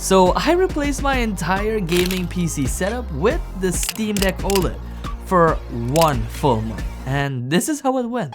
So I replaced my entire gaming PC setup with the Steam Deck OLED for 1 full month, and this is how it went.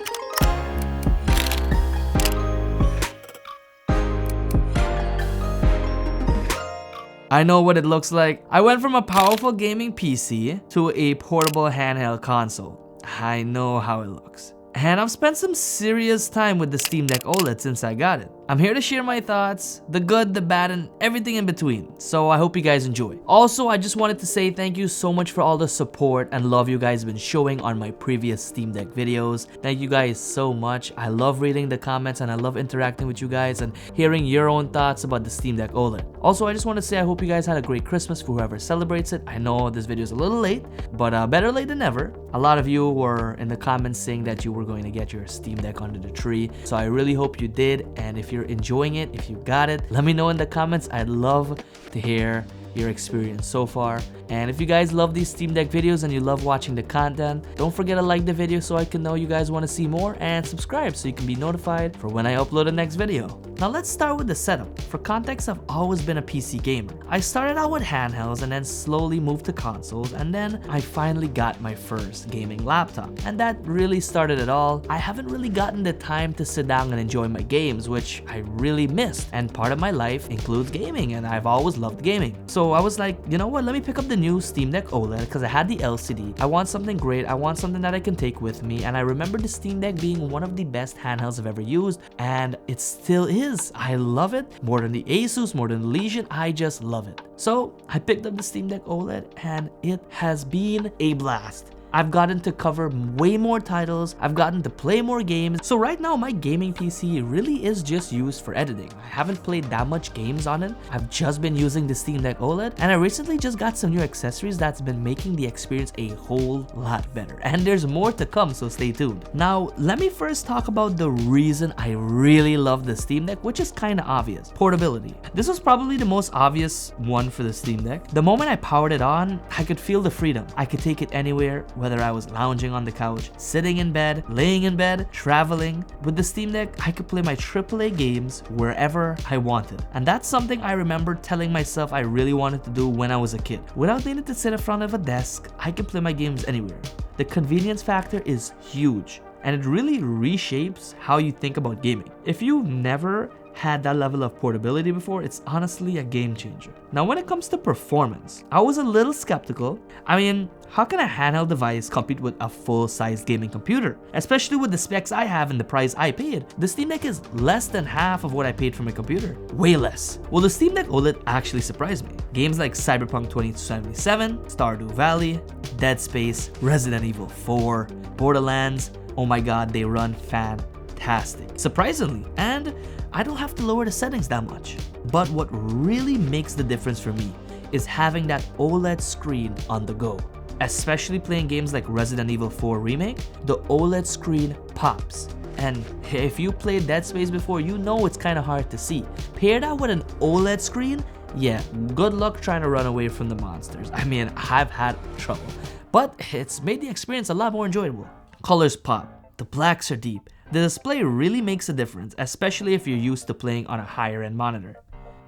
I know what it looks like. I went from a powerful gaming PC to a portable handheld console. I know how it looks. And I've spent some serious time with the Steam Deck OLED since I got it. I'm here to share my thoughts, the good, the bad, and everything in between. So I hope you guys enjoy. Also, I just wanted to say thank you so much for all the support and love you guys have been showing on my previous Steam Deck videos. Thank you guys so much. I love reading the comments and I love interacting with you guys and hearing your own thoughts about the Steam Deck OLED. Also, I just want to say I hope you guys had a great Christmas for whoever celebrates it. I know this video is a little late, but better late than never. A lot of you were in the comments saying that you were going to get your Steam Deck under the tree. So I really hope you did, and if you're enjoying it, if you got it, let me know in the comments. I'd love to hear your experience so far. And if you guys love these Steam Deck videos and you love watching the content, don't forget to like the video so I can know you guys want to see more, and subscribe so you can be notified for when I upload the next video. Now let's start with the setup. For context, I've always been a PC gamer. I started out with handhelds and then slowly moved to consoles, and then I finally got my first gaming laptop. And that really started it all. I haven't really gotten the time to sit down and enjoy my games, which I really missed. And part of my life includes gaming, and I've always loved gaming. So I was like, you know what, let me pick up the new Steam Deck OLED because I had the LCD. I want something great. I want something that I can take with me. And I remember the Steam Deck being one of the best handhelds I've ever used, and it still is. I love it more than the Asus, more than the Legion. I just love it. So I picked up the Steam Deck OLED and it has been a blast. I've gotten to cover way more titles, I've gotten to play more games. So right now my gaming PC really is just used for editing. I haven't played that much games on it. I've just been using the Steam Deck OLED, and I recently just got some new accessories that's been making the experience a whole lot better. And there's more to come, so stay tuned. Now let me first talk about the reason I really love the Steam Deck, which is kind of obvious. Portability. This was probably the most obvious one for the Steam Deck. The moment I powered it on, I could feel the freedom. I could take it anywhere, whether I was lounging on the couch, sitting in bed, laying in bed, traveling. With the Steam Deck, I could play my AAA games wherever I wanted. And that's something I remember telling myself I really wanted to do when I was a kid. Without needing to sit in front of a desk, I could play my games anywhere. The convenience factor is huge, and it really reshapes how you think about gaming. If you've never had that level of portability before, it's honestly a game changer. Now when it comes to performance, I was a little skeptical. I mean, how can a handheld device compete with a full-size gaming computer? Especially with the specs I have and the price I paid. The Steam Deck is less than half of what I paid for my computer. Way less. Well, the Steam Deck OLED actually surprised me. Games like Cyberpunk 2077, Stardew Valley, Dead Space, Resident Evil 4, Borderlands, oh my god, they run fantastic. Surprisingly, and I don't have to lower the settings that much. But what really makes the difference for me is having that OLED screen on the go. Especially playing games like Resident Evil 4 Remake, the OLED screen pops. And if you played Dead Space before, you know it's kind of hard to see. Pair that with an OLED screen, yeah, good luck trying to run away from the monsters. I mean, I've had trouble, but it's made the experience a lot more enjoyable. Colors pop, the blacks are deep. The display really makes a difference, especially if you're used to playing on a higher end monitor.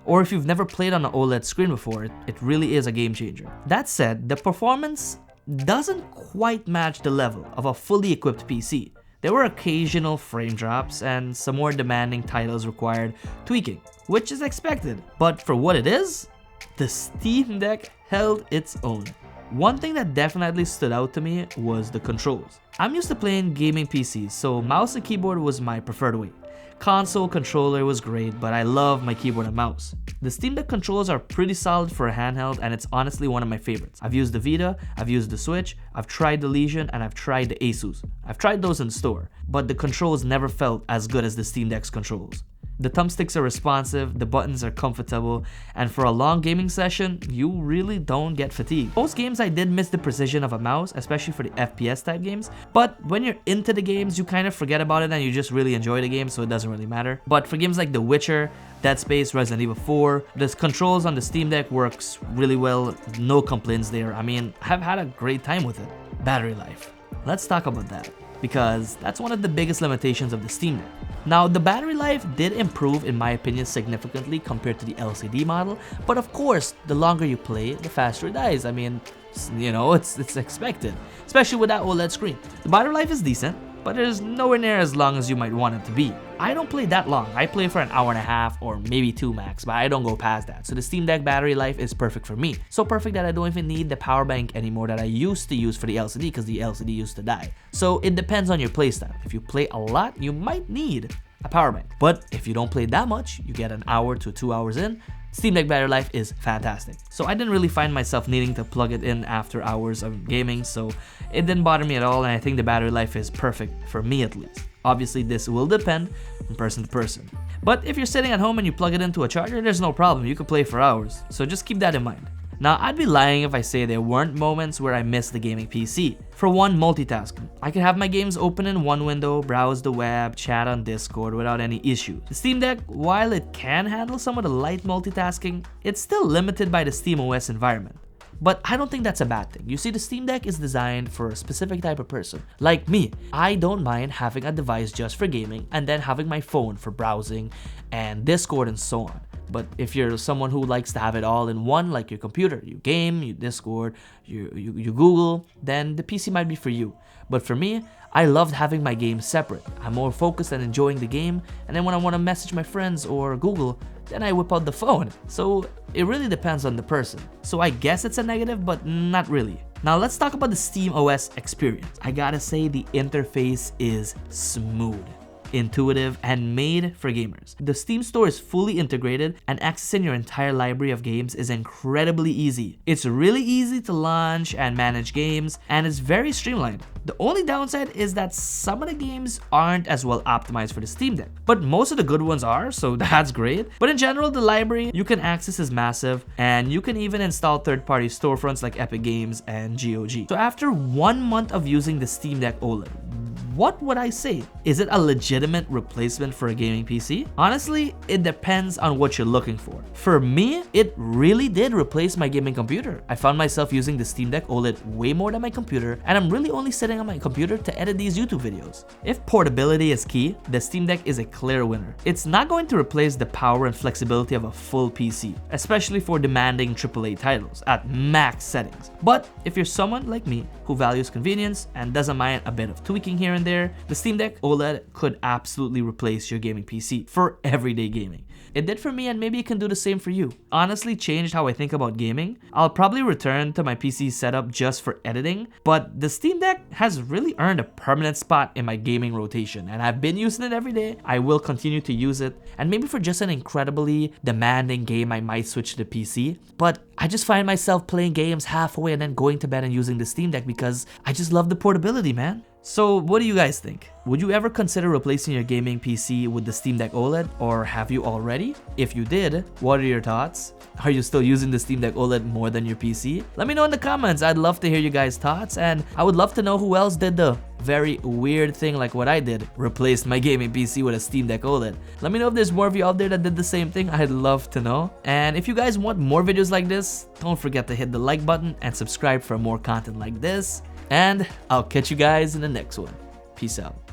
Or if you've never played on an OLED screen before, it really is a game changer. That said, the performance doesn't quite match the level of a fully equipped PC. There were occasional frame drops and some more demanding titles required tweaking, which is expected. But for what it is, the Steam Deck held its own. One thing that definitely stood out to me was the controls. I'm used to playing gaming PCs, so mouse and keyboard was my preferred way. Console controller was great, but I love my keyboard and mouse. The Steam Deck controls are pretty solid for a handheld, and it's honestly one of my favorites. I've used the Vita, I've used the Switch, I've tried the Legion, and I've tried the Asus. I've tried those in store, but the controls never felt as good as the Steam Deck's controls. The thumbsticks are responsive, the buttons are comfortable, and for a long gaming session, you really don't get fatigued. Most games I did miss the precision of a mouse, especially for the FPS type games, but when you're into the games, you kind of forget about it and you just really enjoy the game, so it doesn't really matter. But for games like The Witcher, Dead Space, Resident Evil 4, the controls on the Steam Deck works really well, no complaints there. I mean, I've had a great time with it. Battery life. Let's talk about that. because that's one of the biggest limitations of the Steam Deck. Now, the battery life did improve in my opinion significantly compared to the LCD model, but of course, the longer you play, the faster it dies. I mean, you know, it's expected, especially with that OLED screen. The battery life is decent, but it is nowhere near as long as you might want it to be. I don't play that long. I play for an hour and a half or maybe 2 max, but I don't go past that. So the Steam Deck battery life is perfect for me. So perfect that I don't even need the power bank anymore that I used to use for the LCD because the LCD used to die. So it depends on your playstyle. If you play a lot, you might need a power bank. But if you don't play that much, you get an hour to 2 hours in, Steam Deck battery life is fantastic. So I didn't really find myself needing to plug it in after hours of gaming, so it didn't bother me at all, and I think the battery life is perfect for me at least. Obviously, this will depend from person to person. But if you're sitting at home and you plug it into a charger, there's no problem. You can play for hours. So just keep that in mind. Now, I'd be lying if I say there weren't moments where I missed the gaming PC. For one, multitasking. I could have my games open in one window, browse the web, chat on Discord without any issue. The Steam Deck, while it can handle some of the light multitasking, it's still limited by the SteamOS environment. But I don't think that's a bad thing. You see, the Steam Deck is designed for a specific type of person. Like me, I don't mind having a device just for gaming and then having my phone for browsing and Discord and so on. But if you're someone who likes to have it all in one, like your computer, you game, you Discord, you Google, then the PC might be for you. But for me, I loved having my games separate. I'm more focused on enjoying the game, and then when I want to message my friends or Google, then I whip out the phone. So it really depends on the person. So I guess it's a negative, but not really. Now let's talk about the SteamOS experience. I gotta say the interface is smooth, intuitive, and made for gamers. The Steam store is fully integrated, and accessing your entire library of games is incredibly easy. It's really easy to launch and manage games, and it's very streamlined. The only downside is that some of the games aren't as well optimized for the Steam Deck, but most of the good ones are, so that's great. But in general, the library you can access is massive, and you can even install third-party storefronts like Epic Games and GOG. So after 1 month of using the Steam Deck OLED, what would I say? Is it a legitimate replacement for a gaming PC? Honestly, it depends on what you're looking for. For me, it really did replace my gaming computer. I found myself using the Steam Deck OLED way more than my computer, and I'm really only sitting on my computer to edit these YouTube videos. If portability is key, the Steam Deck is a clear winner. It's not going to replace the power and flexibility of a full PC, especially for demanding AAA titles at max settings. But if you're someone like me who values convenience and doesn't mind a bit of tweaking here and there, the Steam Deck OLED could absolutely replace your gaming PC for everyday gaming. It did for me, and maybe it can do the same for you. Honestly changed how I think about gaming. I'll probably return to my PC setup just for editing, but the Steam Deck has really earned a permanent spot in my gaming rotation, and I've been using it every day. I will continue to use it, and maybe for just an incredibly demanding game I might switch to the PC, but I just find myself playing games halfway and then going to bed and using the Steam Deck because I just love the portability, man. So what do you guys think? Would you ever consider replacing your gaming PC with the Steam Deck OLED, or have you already? If you did, what are your thoughts? Are you still using the Steam Deck OLED more than your PC? Let me know in the comments. I'd love to hear you guys' thoughts, and I would love to know who else did the very weird thing like what I did, replaced my gaming PC with a Steam Deck OLED. Let me know if there's more of you out there that did the same thing. I'd love to know. And if you guys want more videos like this, don't forget to hit the like button and subscribe for more content like this. And I'll catch you guys in the next one. Peace out.